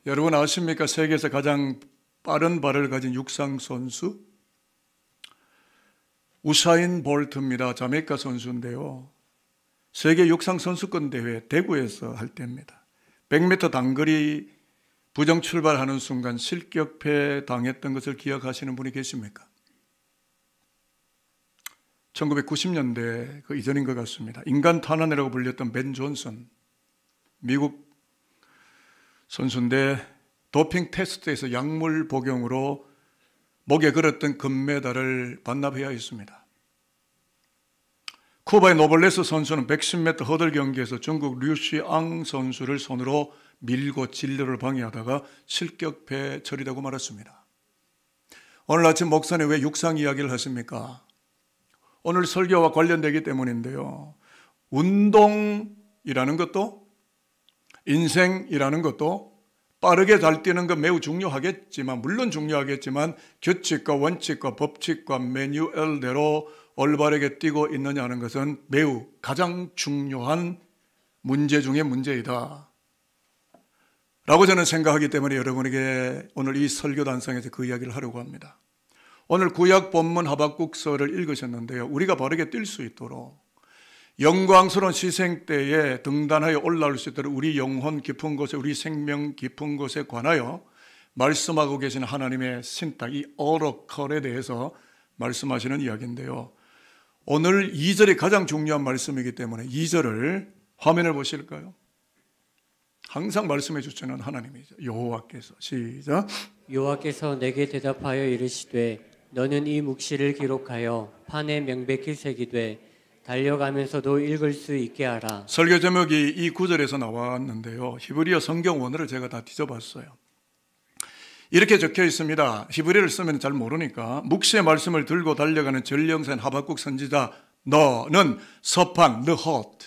여러분 아십니까? 세계에서 가장 빠른 발을 가진 육상 선수 우사인 볼트입니다. 자메이카 선수인데요. 세계 육상 선수권 대회 대구에서 할 때입니다. 100m 단거리 부정 출발하는 순간 실격패 당했던 것을 기억하시는 분이 계십니까? 1990년대 그 이전인 것 같습니다. 인간 탄환이라고 불렸던 벤 존슨, 미국 선수인데 도핑 테스트에서 약물 복용으로 목에 걸었던 금메달을 반납해야 했습니다. 쿠바의 노블레스 선수는 110m 허들 경기에서 중국 류시앙 선수를 손으로 밀고 진로를 방해하다가 실격패 처리되고 말았습니다. 오늘 아침 목사님 왜 육상 이야기를 하십니까? 오늘 설교와 관련되기 때문인데요. 운동이라는 것도 인생이라는 것도 빠르게 잘 뛰는 건 매우 중요하겠지만, 물론 중요하겠지만 규칙과 원칙과 법칙과 매뉴얼대로 올바르게 뛰고 있느냐 하는 것은 매우 가장 중요한 문제 중에 문제이다 라고 저는 생각하기 때문에 여러분에게 오늘 이 설교 단상에서 그 이야기를 하려고 합니다. 오늘 구약 본문 하박국서를 읽으셨는데요. 우리가 바르게 뛸 수 있도록 영광스러운 시생 때에 등단하여 올라올 수 있도록 우리 영혼 깊은 곳에, 우리 생명 깊은 곳에 관하여 말씀하고 계시는 하나님의 신탁, 이 어로컬에 대해서 말씀하시는 이야기인데요. 오늘 2절이 가장 중요한 말씀이기 때문에 2절을 화면을 보실까요? 항상 말씀해 주시는 하나님이죠. 여호와께서. 시작. 여호와께서 내게 대답하여 이르시되 너는 이 묵시를 기록하여 판에 명백히 새기되 달려가면서도 읽을 수 있게 하라. 설교 제목이 이 구절에서 나왔는데요. 히브리어 성경 원어를 제가 다 뒤져봤어요. 이렇게 적혀 있습니다. 히브리어를 쓰면 잘 모르니까 묵시의 말씀을 들고 달려가는 전령산 하박국 선지자 너는 서판, the hot,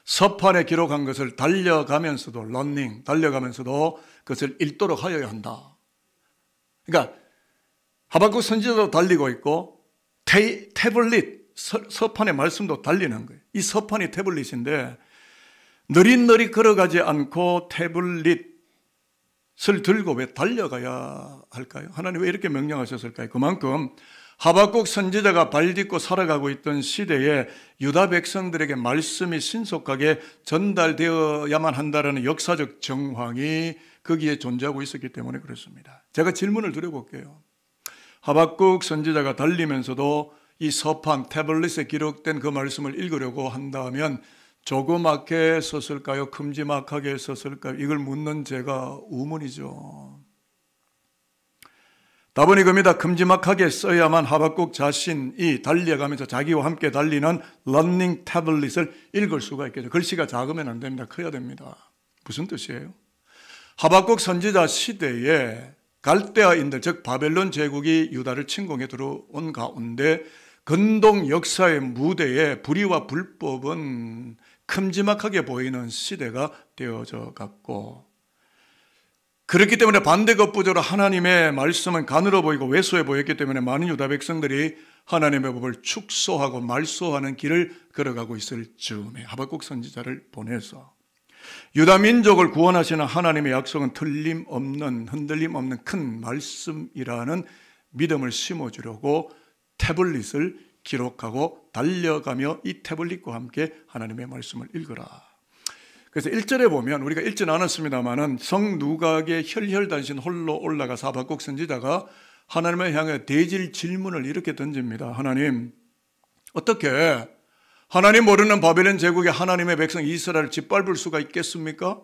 서판에 기록한 것을 달려가면서도 running, 달려가면서도 그것을 읽도록 하여야 한다. 그러니까 하박국 선지자도 달리고 있고 태블릿, 서판의 말씀도 달리는 거예요. 이 서판이 태블릿인데 느릿느릿 걸어가지 않고 태블릿을 들고 왜 달려가야 할까요? 하나님 왜 이렇게 명령하셨을까요? 그만큼 하박국 선지자가 발딛고 살아가고 있던 시대에 유다 백성들에게 말씀이 신속하게 전달되어야만 한다는 역사적 정황이 거기에 존재하고 있었기 때문에 그렇습니다. 제가 질문을 드려볼게요. 하박국 선지자가 달리면서도 이 서판, 태블릿에 기록된 그 말씀을 읽으려고 한다면 조그맣게 썼을까요? 큼지막하게 썼을까요? 이걸 묻는 제가 우문이죠. 답은 이겁니다. 큼지막하게 써야만 하박국 자신이 달려가면서 자기와 함께 달리는 러닝 태블릿을 읽을 수가 있겠죠. 글씨가 작으면 안 됩니다. 커야 됩니다. 무슨 뜻이에요? 하박국 선지자 시대에 갈대아인들, 즉 바벨론 제국이 유다를 침공해 들어온 가운데 근동 역사의 무대에 불의와 불법은 큼지막하게 보이는 시대가 되어져 갔고, 그렇기 때문에 반대급부적으로 하나님의 말씀은 가늘어 보이고 왜소해 보였기 때문에 많은 유다 백성들이 하나님의 법을 축소하고 말소하는 길을 걸어가고 있을 즈음에 하박국 선지자를 보내서 유다 민족을 구원하시는 하나님의 약속은 틀림없는, 흔들림 없는 큰 말씀이라는 믿음을 심어주려고 태블릿을 기록하고 달려가며 이 태블릿과 함께 하나님의 말씀을 읽으라. 그래서 1절에 보면, 우리가 읽지는 않았습니다만은 성누각의 혈혈단신 홀로 올라가서 하박국 선지자가 하나님을 향해 대질 질문을 이렇게 던집니다. 하나님, 어떻게 하나님 모르는 바벨론 제국의 하나님의 백성 이스라엘을 짓밟을 수가 있겠습니까?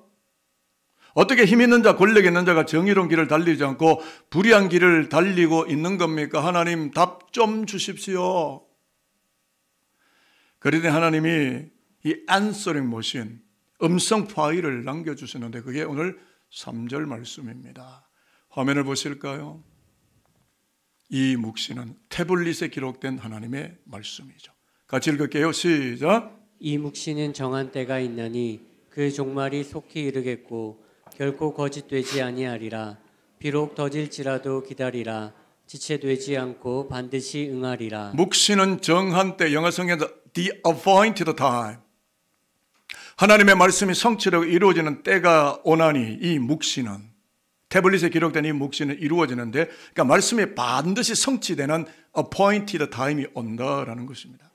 어떻게 힘 있는 자, 권력 있는 자가 정의로운 길을 달리지 않고 불의한 길을 달리고 있는 겁니까? 하나님 답 좀 주십시오. 그러더니 하나님이 이 answering machine, 음성 파일을 남겨주시는데 그게 오늘 3절 말씀입니다. 화면을 보실까요? 이 묵시는 태블릿에 기록된 하나님의 말씀이죠. 같이 읽을게요. 시작. 이 묵시는 정한 때가 있나니 그 종말이 속히 이르겠고 결코 거짓되지 아니하리라. 비록 더딜지라도 기다리라. 지체되지 않고 반드시 응하리라. 묵시는 정한 때, 영어 성경에서 the appointed time, 하나님의 말씀이 성취되고 이루어지는 때가 오나니 이 묵시는 태블릿에 기록된 이 묵시는 이루어지는데, 그러니까 말씀이 반드시 성취되는 appointed time이 온다라는 것입니다.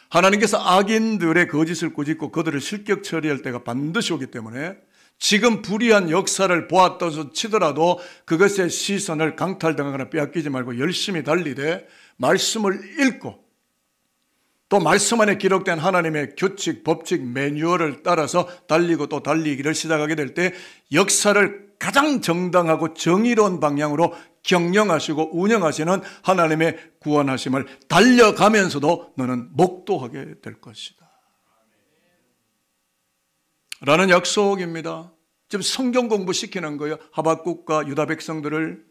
하나님께서 악인들의 거짓을 꾸짖고 그들을 실격 처리할 때가 반드시 오기 때문에 지금 불의한 역사를 보았다 치더라도 그것의 시선을 강탈당하거나 빼앗기지 말고 열심히 달리되 말씀을 읽고 또 말씀 안에 기록된 하나님의 규칙, 법칙, 매뉴얼을 따라서 달리고 또 달리기를 시작하게 될 때 역사를 가장 정당하고 정의로운 방향으로 경영하시고 운영하시는 하나님의 구원하심을 달려가면서도 너는 목도하게 될 것이다 라는 약속입니다. 지금 성경 공부시키는 거예요. 하박국과 유다 백성들을.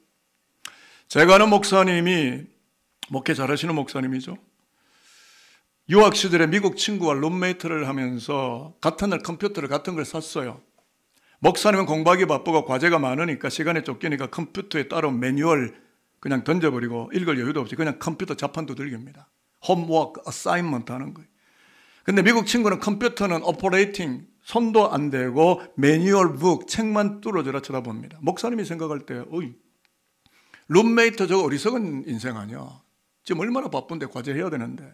제가 아는 목사님이, 목회 잘하시는 목사님이죠. 유학 시절에 미국 친구와 룸메이트를 하면서 같은 날 컴퓨터를 같은 걸 샀어요. 목사님은 공부하기 바쁘고 과제가 많으니까 시간에 쫓기니까 컴퓨터에 따로 매뉴얼 그냥 던져버리고 읽을 여유도 없이 그냥 컴퓨터 자판 두들깁니다. 홈워크, 어사인먼트 하는 거예요. 근데 미국 친구는 컴퓨터는 오퍼레이팅, 손도 안 대고 매뉴얼 북, 책만 뚫어져라 쳐다봅니다. 목사님이 생각할 때 어이, 룸메이트 저거 어리석은 인생 아니야. 지금 얼마나 바쁜데 과제해야 되는데.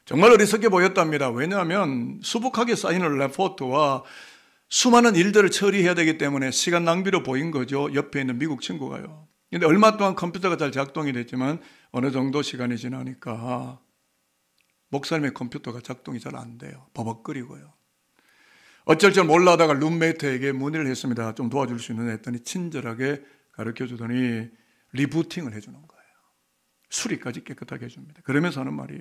정말 어리석게 보였답니다. 왜냐하면 수북하게 쌓이는 레포트와 수많은 일들을 처리해야 되기 때문에 시간 낭비로 보인 거죠. 옆에 있는 미국 친구가요. 근데 얼마 동안 컴퓨터가 잘 작동이 됐지만 어느 정도 시간이 지나니까 목사님의 컴퓨터가 작동이 잘 안 돼요. 버벅거리고요. 어쩔 줄 몰라다가 룸메이트에게 문의를 했습니다. 좀 도와줄 수 있느냐 했더니 친절하게 가르쳐주더니 리부팅을 해주는 거예요. 수리까지 깨끗하게 해줍니다. 그러면서 하는 말이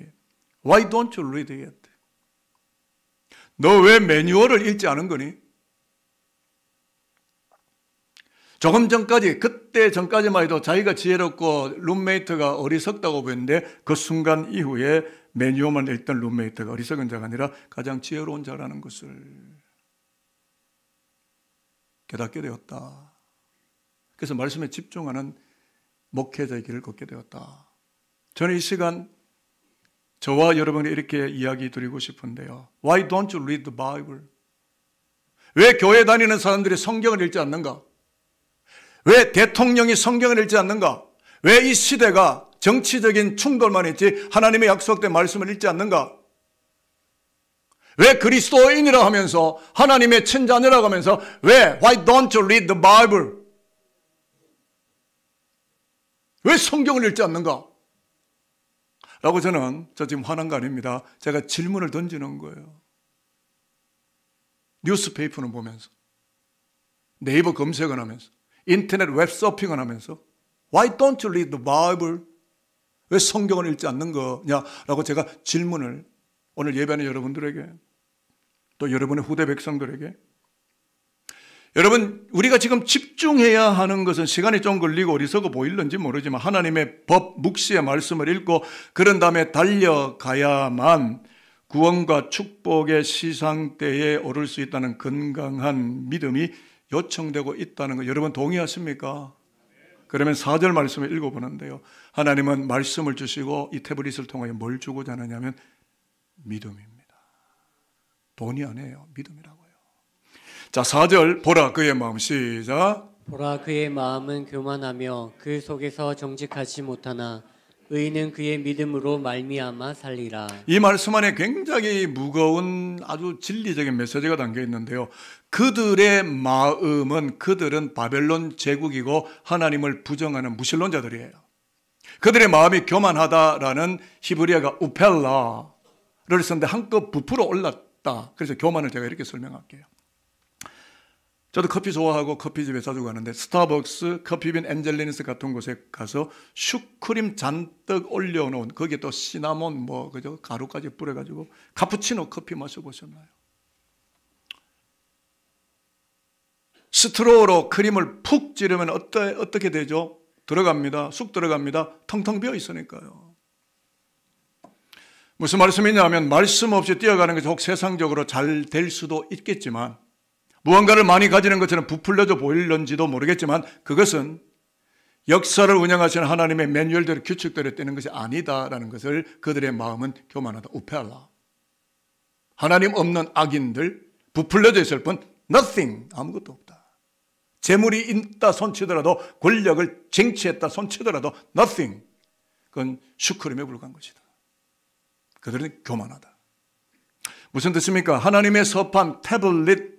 Why don't you read it? 너 왜 매뉴얼을 읽지 않은 거니? 조금 전까지, 그때 전까지만 해도 자기가 지혜롭고 룸메이트가 어리석다고 보였는데 그 순간 이후에 매뉴얼만 읽던 룸메이트가 어리석은 자가 아니라 가장 지혜로운 자라는 것을 깨닫게 되었다. 그래서 말씀에 집중하는 목회자의 길을 걷게 되었다. 저는 이 시간 저와 여러분이 이렇게 이야기 드리고 싶은데요. Why don't you read the Bible? 왜 교회 다니는 사람들이 성경을 읽지 않는가? 왜 대통령이 성경을 읽지 않는가? 왜 이 시대가 정치적인 충돌만 있지 하나님의 약속된 말씀을 읽지 않는가? 왜 그리스도인이라 하면서 하나님의 친자녀라고 하면서 왜 Why don't you read the Bible? 왜 성경을 읽지 않는가? 라고 저는 지금 화난 거 아닙니다. 제가 질문을 던지는 거예요. 뉴스페이퍼는 보면서 네이버 검색을 하면서 인터넷 웹 서핑을 하면서 Why don't you read the Bible? 왜 성경을 읽지 않는 거냐라고 제가 질문을 오늘 예배하는 여러분들에게 또 여러분의 후대 백성들에게 여러분 우리가 지금 집중해야 하는 것은 시간이 좀 걸리고 어리석어 보일는지 모르지만 하나님의 법 묵시의 말씀을 읽고 그런 다음에 달려가야만 구원과 축복의 시상대에 오를 수 있다는 건강한 믿음이 요청되고 있다는 거 여러분 동의하십니까? 그러면 4절 말씀을 읽어보는데요. 하나님은 말씀을 주시고 이 태블릿을 통하여 뭘 주고자 하느냐면 믿음입니다. 돈이 아니에요. 믿음이라고요. 자, 4절 보라 그의 마음 시작. 보라 그의 마음은 교만하며 그 속에서 정직하지 못하나 의인은 그의 믿음으로 말미암아 살리라. 이 말씀 안에 굉장히 무거운 아주 진리적인 메시지가 담겨 있는데요. 그들의 마음은 그들은 바벨론 제국이고 하나님을 부정하는 무신론자들이에요. 그들의 마음이 교만하다라는 히브리어가 우펠라를 썼는데 한껏 부풀어 올랐다. 그래서 교만을 제가 이렇게 설명할게요. 저도 커피 좋아하고 커피집에 자주 가는데 스타벅스, 커피빈 엔젤리니스 같은 곳에 가서 슈크림 잔뜩 올려놓은 거기에 또 시나몬 그죠 가루까지 뿌려가지고 카푸치노 커피 마셔보셨나요? 스트로로 크림을 푹 찌르면 어떻게 되죠? 들어갑니다. 쑥 들어갑니다. 텅텅 비어 있으니까요. 무슨 말씀이냐 하면 말씀 없이 뛰어가는 것이 혹 세상적으로 잘 될 수도 있겠지만 무언가를 많이 가지는 것처럼 부풀려져 보일는지도 모르겠지만 그것은 역사를 운영하시는 하나님의 매뉴얼대로 규칙대로 뛰는 것이 아니다라는 것을 그들의 마음은 교만하다. 우펠라. 하나님 없는 악인들 부풀려져 있을 뿐 nothing 아무것도 없다. 재물이 있다 손치더라도, 권력을 쟁취했다 손치더라도 nothing. 그건 슈크림에 불과한 것이다. 그들은 교만하다. 무슨 뜻입니까? 하나님의 서판 태블릿을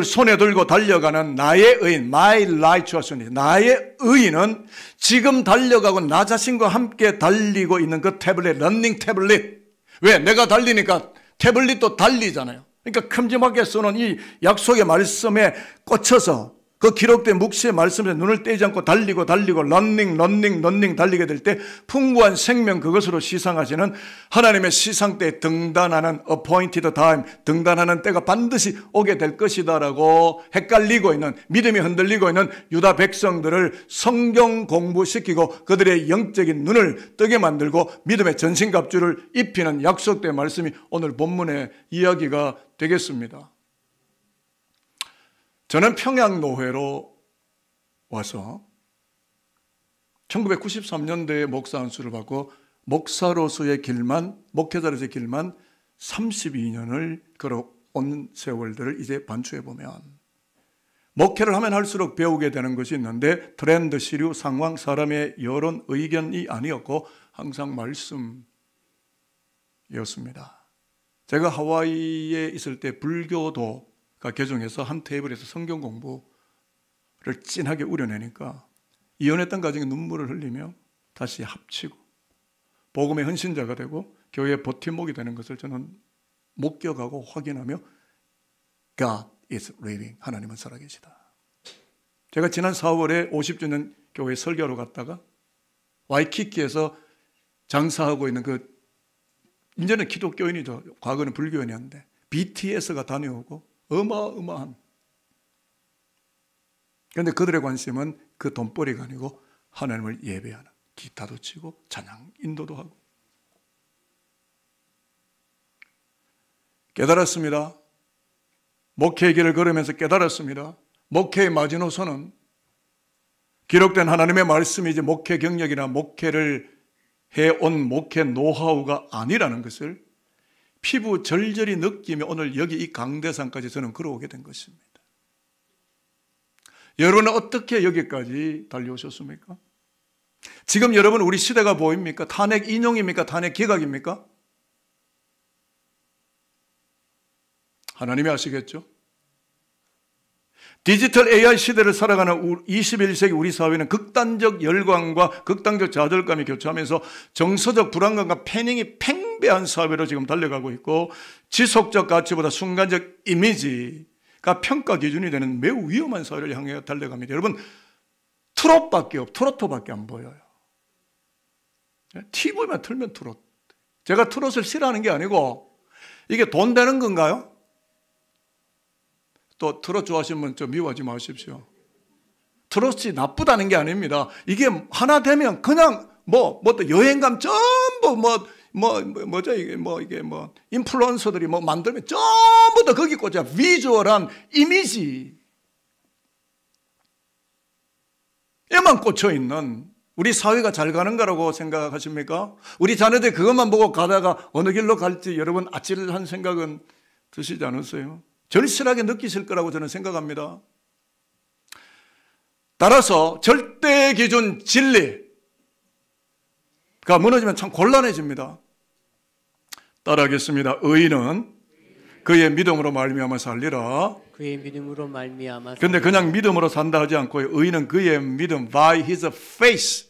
손에 들고 달려가는 나의 의인, my righteousness, 나의 의인은 지금 달려가고 나 자신과 함께 달리고 있는 그 태블릿, 러닝 태블릿. 왜? 내가 달리니까 태블릿도 달리잖아요. 그러니까 큼지막하게 써놓은 이 약속의 말씀에 꽂혀서 그 기록된 묵시의 말씀에 눈을 떼지 않고 달리고 러닝 달리게 될 때 풍부한 생명, 그것으로 시상하시는 하나님의 시상대에 등단하는 appointed time, 등단하는 때가 반드시 오게 될 것이다라고 헷갈리고 있는, 믿음이 흔들리고 있는 유다 백성들을 성경 공부시키고 그들의 영적인 눈을 뜨게 만들고 믿음의 전신갑주를 입히는 약속된 말씀이 오늘 본문의 이야기가 되겠습니다. 저는 평양노회로 와서 1993년도에 목사 안수를 받고 목사로서의 길만, 목회자로서의 길만 32년을 걸어온 세월들을 이제 반추해 보면 목회를 하면 할수록 배우게 되는 것이 있는데 트렌드, 시류, 상황, 사람의 여론, 의견이 아니었고 항상 말씀이었습니다. 제가 하와이에 있을 때 불교도 개종해서 한 테이블에서 성경 공부를 찐하게 우려내니까 이혼했던 가정에 눈물을 흘리며 다시 합치고 복음의 헌신자가 되고 교회의 버팀목이 되는 것을 저는 목격하고 확인하며 God is living, 하나님은 살아계시다. 제가 지난 4월에 50주년 교회 설교로 갔다가 와이키키에서 장사하고 있는 이제는 기독교인이죠. 과거는 불교인이었는데 BTS가 다녀오고 어마어마한. 그런데 그들의 관심은 그 돈벌이가 아니고 하나님을 예배하는, 기타도 치고 찬양 인도도 하고. 깨달았습니다. 목회의 길을 걸으면서 깨달았습니다. 목회의 마지노선은 기록된 하나님의 말씀이 이제 목회 경력이나 목회를 해온 목회 노하우가 아니라는 것을 피부 절절히 느끼며 오늘 여기 이 강대상까지 저는 걸어오게 된 것입니다. 여러분은 어떻게 여기까지 달려오셨습니까? 지금 여러분 우리 시대가 보입니까? 탄핵 인용입니까? 탄핵 기각입니까? 하나님이 아시겠죠? 디지털 AI 시대를 살아가는 21세기 우리 사회는 극단적 열광과 극단적 좌절감이 교차하면서 정서적 불안감과 패닝이 팽배한 사회로 지금 달려가고 있고 지속적 가치보다 순간적 이미지가 평가 기준이 되는 매우 위험한 사회를 향해 달려갑니다. 여러분 트로트밖에 안 보여요. TV만 틀면 트로트. 제가 트로트를 싫어하는 게 아니고 이게 돈 되는 건가요? 또 트로트 좋아하시는 분 좀 미워하지 마십시오. 트로트가 나쁘다는 게 아닙니다. 이게 하나 되면 그냥 또 여행 가면 전부 인플루언서들이 만들면 전부 다 거기 꽂아. 비주얼한 이미지 에만 꽂혀 있는 우리 사회가 잘 가는 거라고 생각하십니까? 우리 자녀들이 그것만 보고 가다가 어느 길로 갈지 여러분 아찔한 생각은 드시지 않으세요? 절실하게 느끼실 거라고 저는 생각합니다. 따라서 절대 기준 진리가 무너지면 참 곤란해집니다. 따라하겠습니다. 의인은 그의 믿음으로 말미암아 살리라. 그의 믿음으로 말미암아. 그런데 그냥 믿음으로 산다 하지 않고 의인은 그의 믿음, by his faith,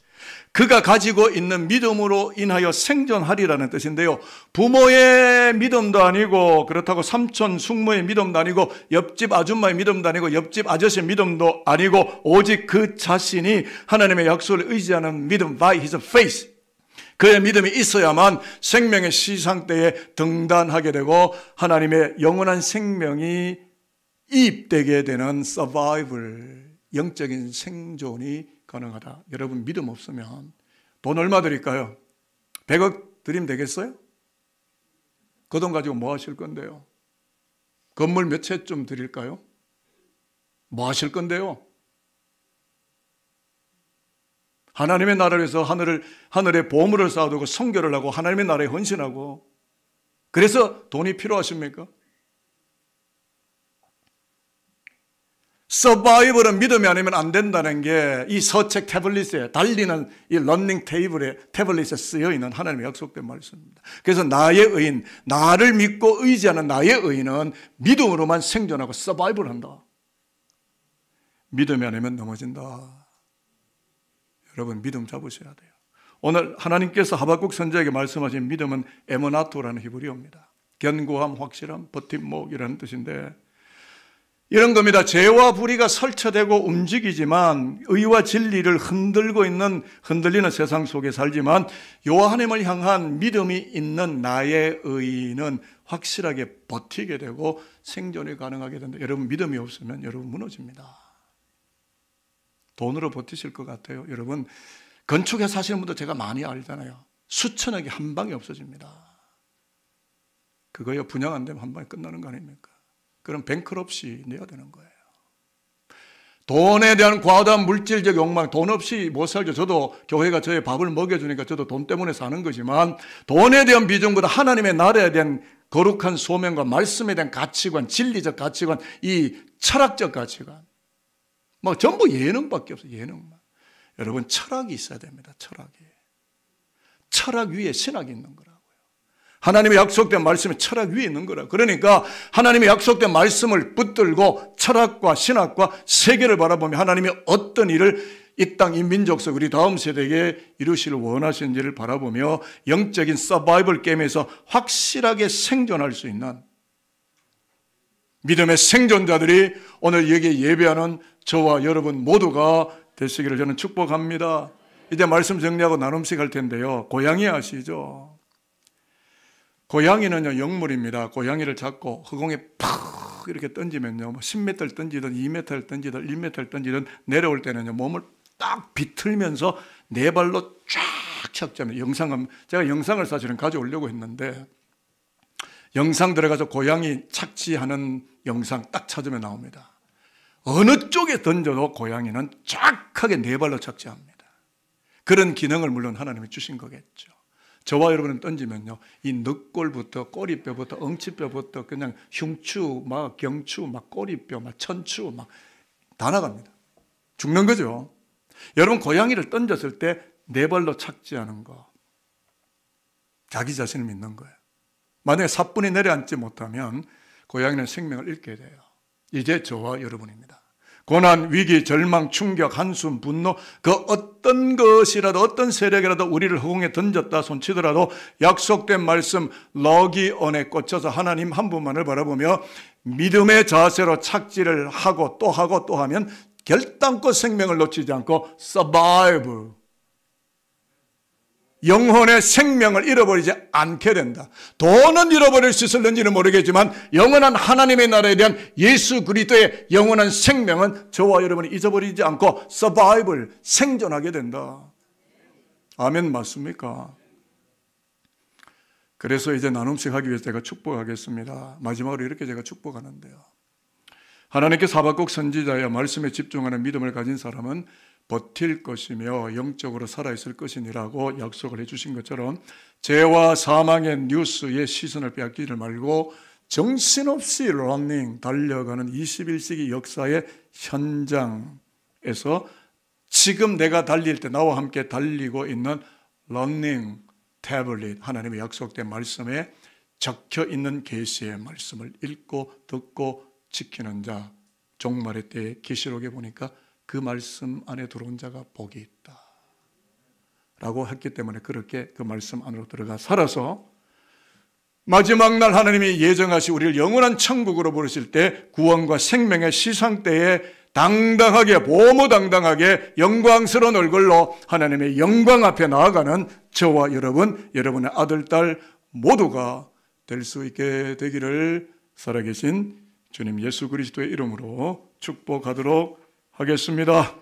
그가 가지고 있는 믿음으로 인하여 생존하리라는 뜻인데요. 부모의 믿음도 아니고 그렇다고 삼촌, 숙모의 믿음도 아니고 옆집 아줌마의 믿음도 아니고 옆집 아저씨의 믿음도 아니고 오직 그 자신이 하나님의 약속을 의지하는 믿음, by his faith. 그의 믿음이 있어야만 생명의 시상대에 등단하게 되고 하나님의 영원한 생명이 이입되게 되는 서바이벌, 영적인 생존이 가능하다. 여러분 믿음 없으면 돈 얼마 드릴까요? 100억 드리면 되겠어요? 그 돈 가지고 뭐 하실 건데요? 건물 몇 채쯤 드릴까요? 뭐 하실 건데요? 하나님의 나라를 위해서 하늘에 보물을 쌓아두고 선교를 하고 하나님의 나라에 헌신하고 그래서 돈이 필요하십니까? 서바이벌은 믿음이 아니면 안 된다는 게 이 서책 태블릿에 달리는 이 러닝 테이블에 태블릿에 쓰여 있는 하나님의 약속된 말씀입니다. 그래서 나의 의인, 나를 믿고 의지하는 나의 의인은 믿음으로만 생존하고 서바이벌한다. 믿음이 아니면 넘어진다. 여러분 믿음 잡으셔야 돼요. 오늘 하나님께서 하박국 선지자에게 말씀하신 믿음은 에모나토라는 히브리어입니다. 견고함, 확실함, 버팀목이라는 뜻인데 이런 겁니다. 죄와 불의가 설쳐되고 움직이지만 의와 진리를 흔들리는 세상 속에 살지만 여호와 하나님을 향한 믿음이 있는 나의 의인은 확실하게 버티게 되고 생존이 가능하게 된다. 여러분 믿음이 없으면 여러분 무너집니다. 돈으로 버티실 것 같아요. 여러분 건축에 사시는 분도 제가 많이 알잖아요. 수천억이 한 방에 없어집니다. 그거요 분양 안 되면 한 방에 끝나는 거 아닙니까? 그럼 뱅크럽시 내야 되는 거예요. 돈에 대한 과다한 물질적 욕망, 돈 없이 못 살죠. 저도 교회가 저의 밥을 먹여주니까 저도 돈 때문에 사는 거지만 돈에 대한 비중보다 하나님의 나라에 대한 거룩한 소명과 말씀에 대한 가치관, 진리적 가치관, 이 철학적 가치관 막 전부 예능밖에 없어요. 예능만. 여러분 철학이 있어야 됩니다. 철학 위에 신학이 있는 거라고요. 하나님의 약속된 말씀이 철학 위에 있는 거라. 그러니까 하나님의 약속된 말씀을 붙들고 철학과 신학과 세계를 바라보며 하나님이 어떤 일을 이 땅, 이 민족 속 우리 다음 세대에게 이루시를 원하시는지를 바라보며 영적인 서바이벌 게임에서 확실하게 생존할 수 있는 믿음의 생존자들이 오늘 여기에 예배하는 저와 여러분 모두가 되시기를 저는 축복합니다. 이제 말씀 정리하고 나눔식 할 텐데요. 고양이 아시죠? 고양이는요 영물입니다. 고양이를 잡고 허공에 팍 이렇게 던지면요 10m를 던지든 2m를 던지든 1m를 던지든 내려올 때는요 몸을 딱 비틀면서 네 발로 쫙 착지합니다. 제가 영상을 사실은 가져오려고 했는데 영상 들어가서 고양이 착지하는 영상 딱 찾으면 나옵니다. 어느 쪽에 던져도 고양이는 정확하게 네 발로 착지합니다. 그런 기능을 물론 하나님이 주신 거겠죠. 저와 여러분은 던지면요, 이 늑골부터 꼬리뼈부터 엉치뼈부터 그냥 흉추, 막 경추, 막 꼬리뼈, 막 천추, 막 다 나갑니다. 죽는 거죠. 여러분 고양이를 던졌을 때 네 발로 착지하는 거, 자기 자신을 믿는 거예요. 만약에 사뿐히 내려앉지 못하면 고양이는 생명을 잃게 돼요. 이제 저와 여러분입니다. 고난, 위기, 절망, 충격, 한숨, 분노, 그 어떤 것이라도 어떤 세력이라도 우리를 허공에 던졌다 손치더라도 약속된 말씀 러기언에 꽂혀서 하나님 한 분만을 바라보며 믿음의 자세로 착지를 하고 또 하면 결단코 생명을 놓치지 않고 survive, 영혼의 생명을 잃어버리지 않게 된다. 돈은 잃어버릴 수 있을는지는 모르겠지만 영원한 하나님의 나라에 대한 예수 그리스도의 영원한 생명은 저와 여러분이 잊어버리지 않고 survival, 생존하게 된다. 아멘 맞습니까? 그래서 이제 나눔식 하기 위해서 제가 축복하겠습니다. 마지막으로 이렇게 제가 축복하는데요. 하나님께서 하박국 선지자의 말씀에 집중하는 믿음을 가진 사람은 버틸 것이며 영적으로 살아있을 것이니라고 약속을 해주신 것처럼 죄와 사망의 뉴스에 시선을 빼앗기지 말고 정신없이 러닝 달려가는 21세기 역사의 현장에서 지금 내가 달릴 때 나와 함께 달리고 있는 러닝 태블릿, 하나님의 약속된 말씀에 적혀있는 계시의 말씀을 읽고 듣고 지키는 자, 종말의 때에 계시록에 보니까 그 말씀 안에 들어온 자가 복이 있다 라고 했기 때문에 그렇게 그 말씀 안으로 들어가 살아서 마지막 날 하나님이 예정하시 우리를 영원한 천국으로 부르실 때 구원과 생명의 시상 때에 당당하게 보무당당하게 영광스러운 얼굴로 하나님의 영광 앞에 나아가는 저와 여러분, 여러분의 아들, 딸 모두가 될 수 있게 되기를 살아계신 주님 예수 그리스도의 이름으로 축복하도록 하겠습니다.